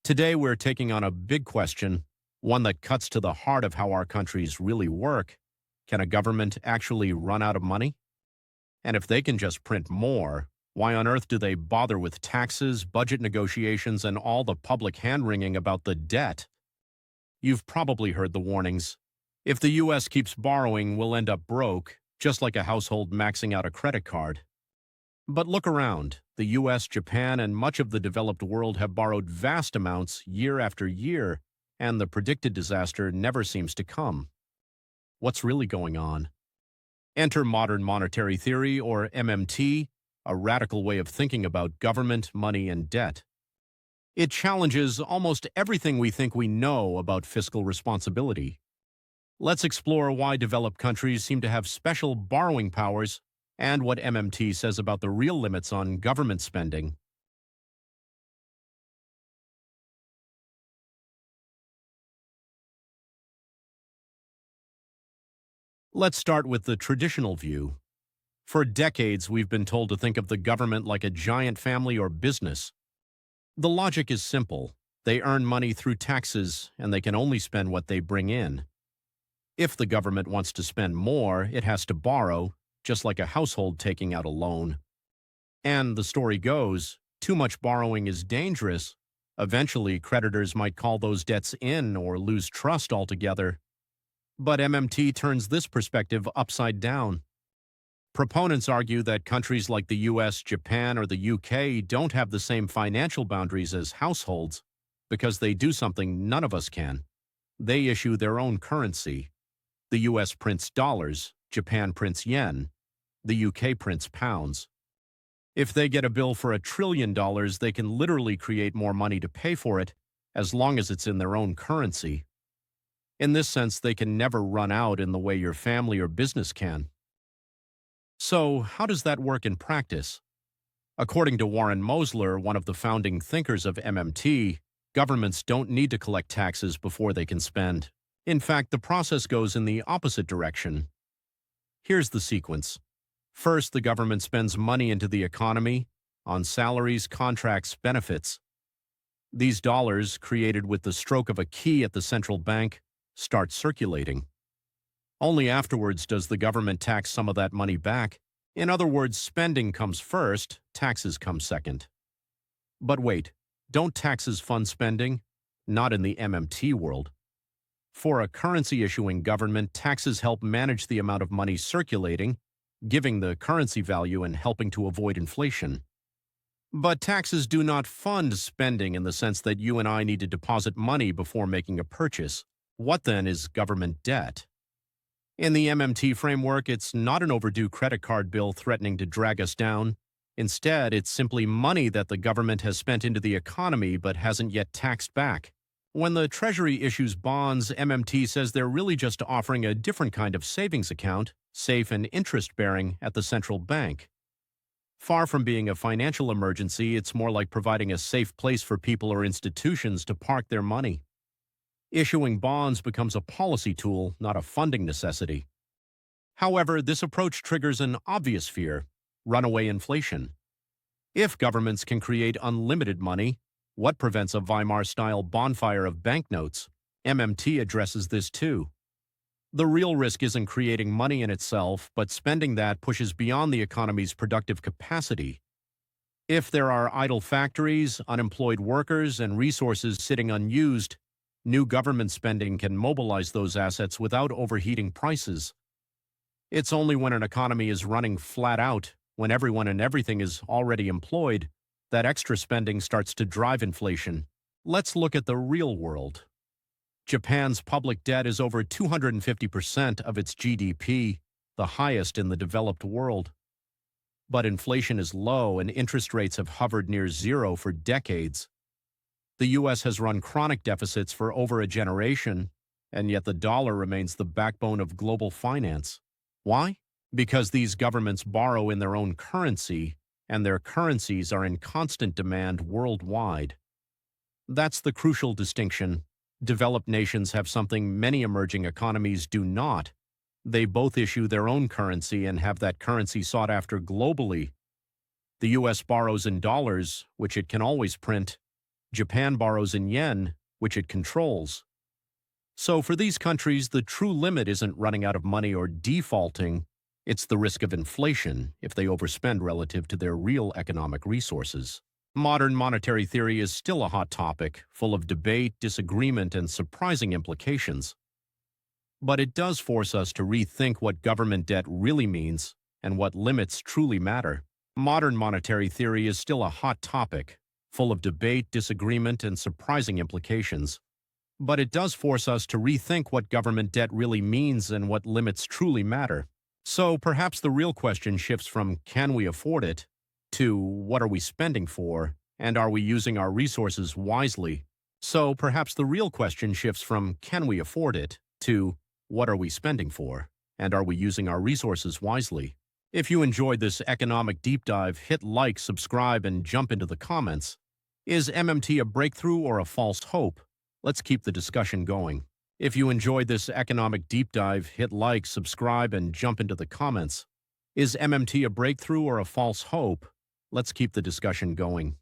Today, we're taking on a big question, one that cuts to the heart of how our countries really work. Can a government actually run out of money? And if they can just print more, why on earth do they bother with taxes, budget negotiations, and all the public hand-wringing about the debt? You've probably heard the warnings. If the U.S. keeps borrowing, we'll end up broke, just like a household maxing out a credit card. But look around. The US, Japan, and much of the developed world have borrowed vast amounts year after year, and the predicted disaster never seems to come. What's really going on? Enter modern monetary theory, or MMT, a radical way of thinking about government, money, and debt. It challenges almost everything we think we know about fiscal responsibility. Let's explore why developed countries seem to have special borrowing powers and what MMT says about the real limits on government spending. Let's start with the traditional view. For decades, we've been told to think of the government like a giant family or business. The logic is simple. They earn money through taxes, and they can only spend what they bring in. If the government wants to spend more, it has to borrow, just like a household taking out a loan. And the story goes, too much borrowing is dangerous. Eventually, creditors might call those debts in or lose trust altogether. But MMT turns this perspective upside down. Proponents argue that countries like the US, Japan, or the UK don't have the same financial boundaries as households because they do something none of us can. They issue their own currency. The US prints dollars, Japan prints yen, the UK prints pounds. If they get a bill for $1 trillion, they can literally create more money to pay for it, as long as it's in their own currency. In this sense, they can never run out in the way your family or business can. So, how does that work in practice? According to Warren Mosler, one of the founding thinkers of MMT, governments don't need to collect taxes before they can spend. In fact, the process goes in the opposite direction. Here's the sequence. First, the government spends money into the economy, on salaries, contracts, benefits. These dollars, created with the stroke of a key at the central bank, start circulating. Only afterwards does the government tax some of that money back. In other words, spending comes first, taxes come second. But wait, don't taxes fund spending? Not in the MMT world. For a currency-issuing government, taxes help manage the amount of money circulating, giving the currency value and helping to avoid inflation. But taxes do not fund spending in the sense that you and I need to deposit money before making a purchase. What then is government debt? In the MMT framework, it's not an overdue credit card bill threatening to drag us down. Instead, it's simply money that the government has spent into the economy but hasn't yet taxed back. When the Treasury issues bonds, MMT says they're really just offering a different kind of savings account, safe and interest-bearing, at the central bank. Far from being a financial emergency, it's more like providing a safe place for people or institutions to park their money. Issuing bonds becomes a policy tool, not a funding necessity. However, this approach triggers an obvious fear: runaway inflation. If governments can create unlimited money, what prevents a Weimar-style bonfire of banknotes? MMT addresses this too. The real risk isn't creating money in itself, but spending that pushes beyond the economy's productive capacity. If there are idle factories, unemployed workers, and resources sitting unused, new government spending can mobilize those assets without overheating prices. It's only when an economy is running flat out, when everyone and everything is already employed, that extra spending starts to drive inflation. Let's look at the real world. Japan's public debt is over 250% of its GDP, the highest in the developed world. But inflation is low and interest rates have hovered near zero for decades. The U.S. has run chronic deficits for over a generation, and yet the dollar remains the backbone of global finance. Why? Because these governments borrow in their own currency, and their currencies are in constant demand worldwide. That's the crucial distinction. Developed nations have something many emerging economies do not. They both issue their own currency and have that currency sought after globally. The U.S. borrows in dollars, which it can always print. Japan borrows in yen, which it controls. So for these countries, the true limit isn't running out of money or defaulting, it's the risk of inflation if they overspend relative to their real economic resources. Modern monetary theory is still a hot topic, full of debate, disagreement, and surprising implications. But it does force us to rethink what government debt really means and what limits truly matter. Modern monetary theory is still a hot topic, full of debate, disagreement, and surprising implications. But it does force us to rethink what government debt really means and what limits truly matter. So perhaps the real question shifts from can we afford it to what are we spending for and are we using our resources wisely? So perhaps the real question shifts from can we afford it to what are we spending for and are we using our resources wisely? If you enjoyed this economic deep dive, hit like, subscribe, and jump into the comments. Is MMT a breakthrough or a false hope? Let's keep the discussion going. If you enjoyed this economic deep dive, hit like, subscribe, and jump into the comments. Is MMT a breakthrough or a false hope? Let's keep the discussion going.